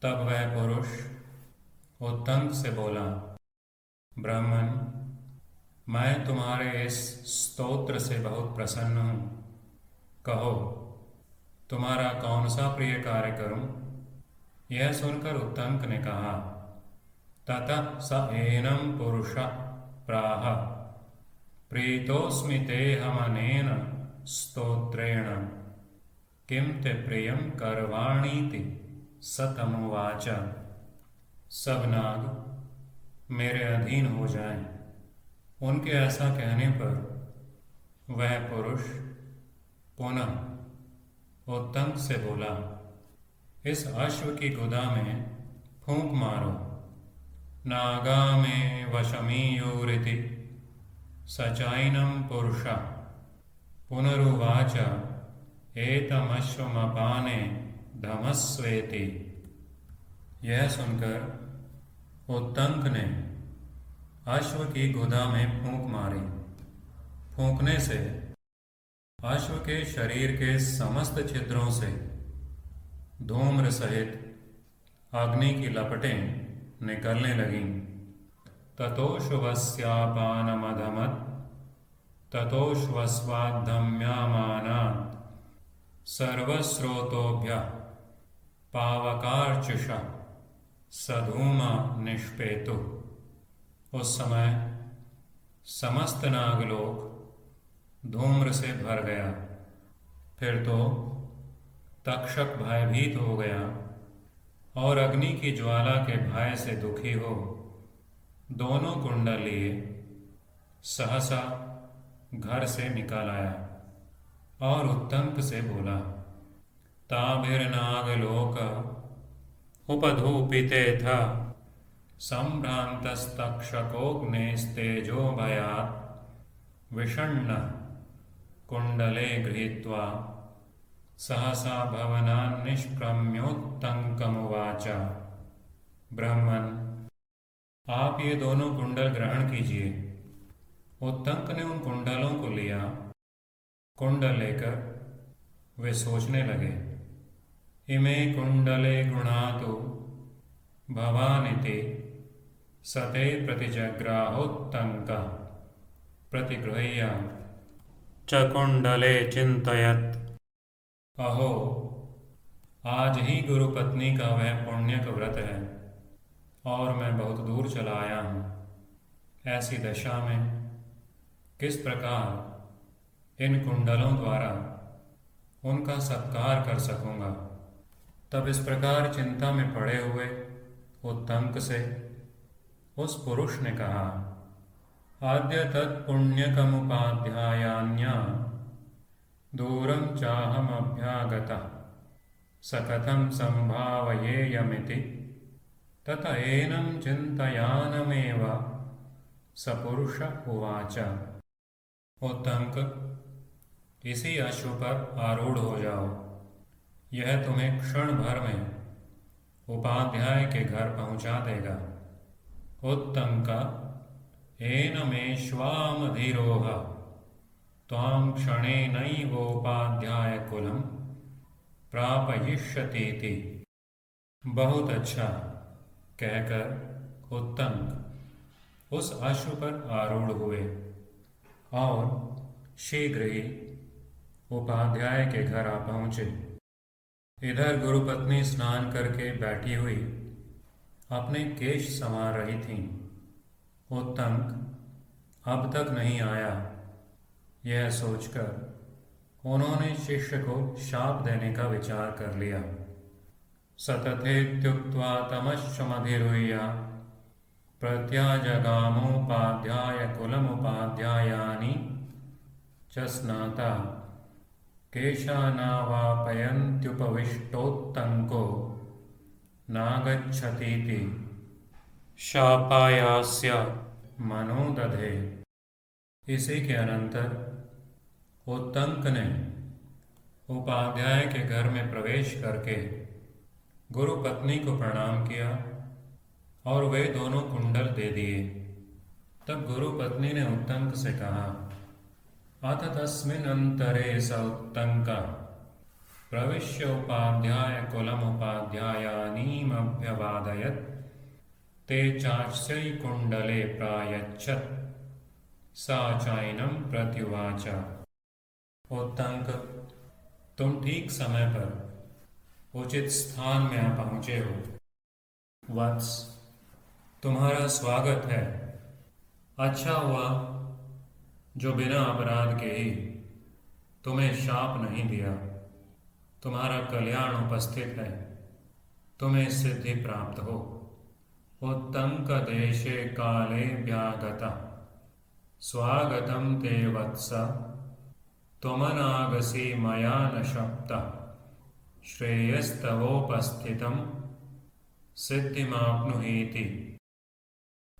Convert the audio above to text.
तब वह पुरुष उत्तंक से बोला, ब्राह्मण, मैं तुम्हारे इस स्तोत्र से बहुत प्रसन्न हूँ। कहो, तुम्हारा कौन सा प्रिय कार्य करूं? यह सुनकर उत्तंक ने कहा, ततः स एनं पुरुषः प्राह, प्रीतोऽस्मि तेऽहमनेन स्तोत्रेण, किं ते प्रियं करवाणीति स तमुवाच। सब नाग मेरे अधीन हो जाएं। उनके ऐसा कहने पर वह पुरुष पुनः उत्तंक से बोला, इस अश्व की गुदा में फूंक मारो। नागा में वशमीयुरिति सचाइनं पुरुषः पुनरुवाच एतमश्वमपाने धमस्वेति। यह सुनकर उत्तंक ने अश्व की गुदा में फूंक मारी। फूंकने से अश्व के शरीर के समस्त छिद्रों से धूम्र सहित अग्नि की लपटें निकलने लगीं। ततोश्वस्यापानमधमत् ततोश्वस्वाद्धम्यामानात् सर्वस्रोतोभ्यः पावकार्चिषा सधूमा निष्पेतु। उस समय समस्त नागलोक धूम्र से भर गया। फिर तो तक्षक भयभीत हो गया और अग्नि की ज्वाला के भय से दुखी हो दोनों कुंडल लिए सहसा घर से निकल आया और उत्तंक से बोला, ताभिर्नागलोक उपधूपिते था संभ्रांतस्तक्षकोऽग्नेस्तेजो भयात् विषण्णः कुंडले गृहीत्वा सहसा भवनान्निष्क्रम्योत्तंकमुवाच। ब्राह्मण, आप ये दोनों कुंडल ग्रहण कीजिए। उत्तंक ने उन कुंडलों को लिया। कुंडल लेकर वे सोचने लगे, इमे कुंडले गुणातु भवानिति सते प्रतिजग्राहोत्तंक प्रतिगृह्य च कुंडले चिंतयत्। अहो, आज ही गुरुपत्नी का वह पुण्यक व्रत है और मैं बहुत दूर चला आया हूँ। ऐसी दशा में किस प्रकार इन कुंडलों द्वारा उनका सत्कार कर सकूँगा। तब इस प्रकार चिंता में पड़े हुए उत्तंक से उस पुरुष ने कहा, आद्य तत्पुण्यकमुपाध्यायान्या दूरं चाहमभ्यागतः स कथं संभावयेयमिति तत एनं चिन्तयानमेव स पुरुष उवाच। उत्तंक, इसी अश्व पर आरूढ़ हो जाओ। यह तुम्हें क्षण भर में उपाध्याय के घर पहुंचा देगा। उत्तंक एनमेष्वामधिरोह त्वां क्षणेनैवोपाध्यायकुलं प्रापयिष्यतीति। बहुत अच्छा कहकर उत्तंक उस अश्व पर आरूढ़ हुए और शीघ्र ही उपाध्याय के घर आ पहुंचे। इधर गुरुपत्नी स्नान करके बैठी हुई अपने केश संवार रही थीं। उत्तंक अब तक नहीं आया। यह सोचकर उन्होंने शिष्य को शाप देने का विचार कर लिया। सतथेत्युक्त्वा तमश्चमधिरुह्य प्रत्याजगामोपाध्याय कुलमुपाध्यायानि च स्नाता केशानावापयन्त्युपविष्टोत्तंको नागच्छतीति शापायास्य मनो दधे। इसी के अनंतर उत्तंक ने उपाध्याय के घर में प्रवेश करके गुरु पत्नी को प्रणाम किया और वे दोनों कुंडल दे दिए। तब गुरु पत्नी ने उत्तंक से कहा, अथ तस्मिन् अंतरे स उत्तंक प्रविश्य उपाध्याय कुलमुपाध्यायानीमभ्यवादयत् ते चास्यै कुण्डले प्रायच्छत् सा चाइनम प्रत्युवाच। उत्तंक, तुम ठीक समय पर उचित स्थान में आ पहुंचे हो। वत्स, तुम्हारा स्वागत है। अच्छा हुआ जो बिना अपराध के ही तुम्हें शाप नहीं दिया। तुम्हारा कल्याण उपस्थित है, तुम्हें सिद्धि प्राप्त हो। उत्तंक देशे काले व्यागता स्वागतम ते वत्स त्वमनागसि मया न शप्तः श्रेयस्तवोपस्थितं सिद्धिमाप्नुहीति